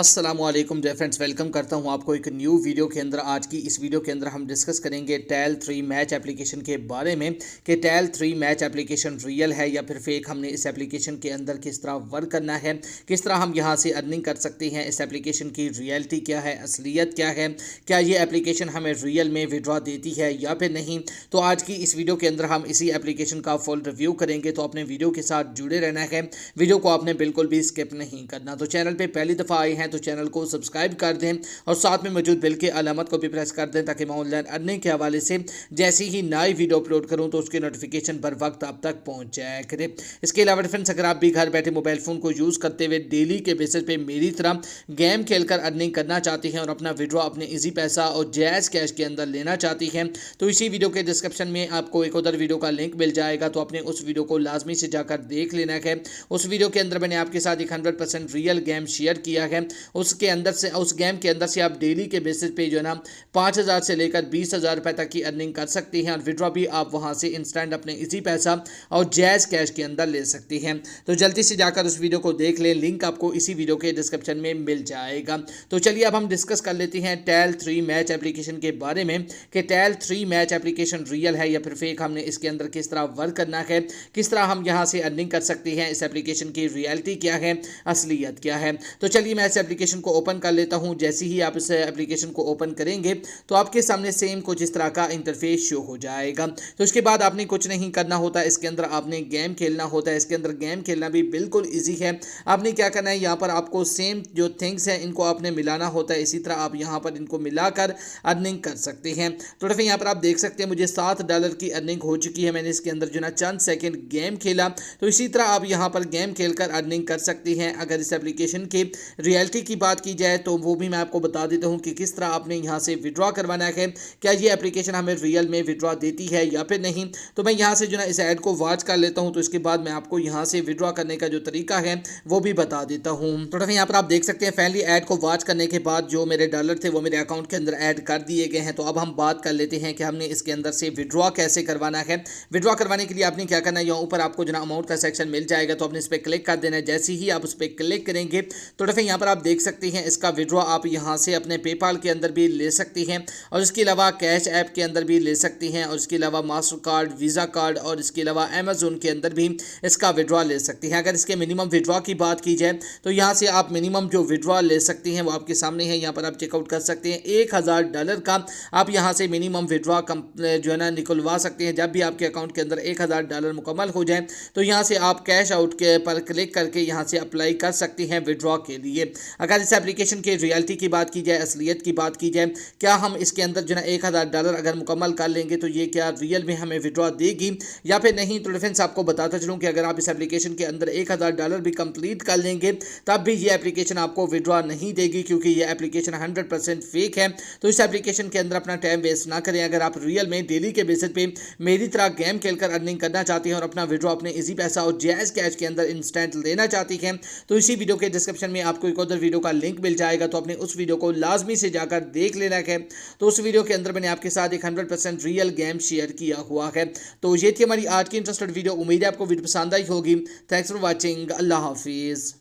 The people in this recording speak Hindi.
अस्सलामुअलैकुम डियर फ्रेंड्स, वेलकम करता हूं आपको एक न्यू वीडियो के अंदर। आज की इस वीडियो के अंदर हम डिस्कस करेंगे टेल 3 मैच एप्लीकेशन के बारे में कि टेल 3 मैच एप्लीकेशन रियल है या फिर फेक। हमने इस एप्लीकेशन के अंदर किस तरह वर्क करना है, किस तरह हम यहां से अर्निंग कर सकते हैं, इस एप्लीकेशन की रियलिटी क्या है, असलियत क्या है, क्या ये एप्लीकेशन हमें रियल में विड्रॉ देती है या फिर नहीं। तो आज की इस वीडियो के अंदर हम इसी एप्लीकेशन का फुल रिव्यू करेंगे, तो अपने वीडियो के साथ जुड़े रहना है। वीडियो को आपने बिल्कुल भी स्किप नहीं करना। तो चैनल पर पहली दफ़ा आए हैं तो चैनल को सब्सक्राइब कर दें और साथ में मौजूद बेल के अलामत को भी प्रेस कर दें, ताकि मैं ऑनलाइन अर्निंग के हवाले से जैसी ही नई वीडियो अपलोड करूं तो उसके नोटिफिकेशन बर वक्त आप तक पहुंच जाया करे। इसके अलावा फ्रेंड्स, अगर आप भी घर बैठे मोबाइल फ़ोन को यूज़ करते हुए डेली के बेसिस पे मेरी तरह गेम खेलकर अर्निंग करना चाहती हैं और अपना विड्रॉ अपने इजी पैसा और जैज़ कैश के अंदर लेना चाहती हैं, तो इसी वीडियो के डिस्क्रिप्शन में आपको एक उधर वीडियो का लिंक मिल जाएगा। तो अपने उस वीडियो को लाजमी से जाकर देख लेना है। उस वीडियो के अंदर मैंने आपके साथ एक 100% रियल गेम शेयर किया है। उसके अंदर से, उस गेम के अंदर से आप डेली के बेसिस पे जो है ना 5,000 से लेकर 20,000 रुपए तक की अर्निंग कर सकती हैं और विड्रॉ भी आप वहां से इंस्टेंट अपने इजी पैसा और जैज़ कैश के अंदर ले सकती हैं। तो जल्दी से जाकर उस वीडियो को देख लें, लिंक आपको इसी वीडियो के डिस्क्रिप्शन में मिल जाएगा। तो चलिए अब हम डिस्कस कर लेते हैं टेल 3 मैच एप्लीकेशन के बारे में कि टेल 3 मैच एप्लीकेशन रियल है या फिर फेक। हमने इसके अंदर किस तरह वर्क करना है, किस तरह हम यहाँ से अर्निंग कर सकते हैं, इस एप्लीकेशन की रियलिटी क्या है, असलियत क्या है। तो चलिए मैं इस एप्लीकेशन को ओपन कर लेता हूं। जैसे ही आप इस एप्लीकेशन को ओपन करेंगे तो आपके सामने सेम कुछ इस तरह का इंटरफेस शो हो जाएगा। तो इसके बाद आपने कुछ नहीं करना होता, इसके अंदर आपने गेम खेलना होता है। इसके अंदर गेम खेलना भी बिल्कुल इजी है। आपने क्या करना है, यहाँ पर आपको सेम जो थिंग्स हैं इनको आपने मिलाना होता है। इसी तरह आप यहाँ पर इनको मिलाकर अर्निंग कर सकते हैं। तो फिर यहाँ पर आप देख सकते हैं मुझे $7 की अर्निंग हो चुकी है। मैंने इसके अंदर जो ना चंद सेकेंड गेम खेला। तो इसी तरह आप यहाँ पर गेम खेलकर अर्निंग कर सकती हैं। अगर इस एप्लीकेशन की रियलिटी की बात की जाए तो वो भी मैं आपको बता देता हूं कि किस तरह आपने यहां से विड्रॉ करवाना है, क्या ये एप्लीकेशन हमें रियल में विड्रॉ देती है या फिर नहीं। तो मैं यहां से जो ना इस ऐड को वॉच कर लेता हूं, तो इसके बाद मैं आपको यहां से विड्रॉ करने का जो तरीका है वो भी बता देता हूं। तो फिर यहाँ पर आप देख सकते हैं फाइनली ऐड को वॉच करने के बाद जो मेरे डॉलर थे वो मेरे अकाउंट के अंदर ऐड कर दिए गए हैं। तो अब हम बात कर लेते हैं कि हमने इसके अंदर से विड्रॉ कैसे करवाना है। विड्रॉ करवाने के लिए आपने क्या करना है, यहाँ ऊपर आपको जो ना अमाउंट का सेक्शन मिल जाएगा, तो आपने इस पर क्लिक कर देना है। जैसे ही आप उस पर क्लिक करेंगे तो फिर यहाँ पर आप देख सकते हैं इसका विड्रॉ आप यहाँ से अपने पेपाल के अंदर भी ले सकती हैं और इसके अलावा कैश ऐप के अंदर भी ले सकती हैं और इसके अलावा मास्टर कार्ड, वीज़ा कार्ड और इसके अलावा अमेज़न के अंदर भी इसका विड्रॉ ले सकती हैं। अगर इसके मिनिमम विड्रॉ की बात की जाए तो यहाँ से आप मिनिमम जो विड्रॉ ले सकती हैं वो आपके सामने है। यहाँ पर आप चेकआउट कर सकते हैं। $1,000 का आप यहाँ से मिनिमम विड्रॉ जो है ना निकलवा सकते हैं। जब भी आपके अकाउंट के अंदर $1,000 मुकम्मल हो जाए तो यहाँ से आप कैश आउट के पर क्लिक करके यहाँ से अप्लाई कर सकती हैं विड्रॉ के लिए। अगर इस एप्लीकेशन की रियलिटी की बात की जाए, असलियत की बात की जाए, क्या हम इसके अंदर जो ना $1,000 अगर मुकम्मल कर लेंगे तो ये क्या रियल में हमें विड्रॉ देगी या फिर नहीं। तो डिफेंस आपको बताता चलूँ कि अगर आप इस एप्लीकेशन के अंदर $1,000 भी कंप्लीट कर लेंगे तब भी ये एप्लीकेशन आपको विड्रॉ नहीं देगी, क्योंकि ये एप्लीकेशन 100% फेक है। तो इस एप्लीकेशन के अंदर अपना टाइम वेस्ट ना करें। अगर आप रियल में डेली के बेसिस पे मेरी तरह गेम खेलकर अर्निंग करना चाहती हैं और अपना विड्रॉ अपने इजी पैसा और जैज़ कैश के अंदर इंस्टेंट लेना चाहती हैं, तो इसी वीडियो के डिस्क्रिप्शन में आपको एक उधर वीडियो का लिंक मिल जाएगा। तो अपने उस वीडियो को लाजमी से जाकर देख लेना है। तो उस वीडियो के अंदर मैंने आपके साथ एक 100% रियल गेम शेयर किया हुआ है। तो ये थी हमारी आज की इंटरेस्टेड वीडियो। उम्मीद है आपको वीडियो पसंद आई होगी। Thanks for watching. अल्लाह हाफिज़।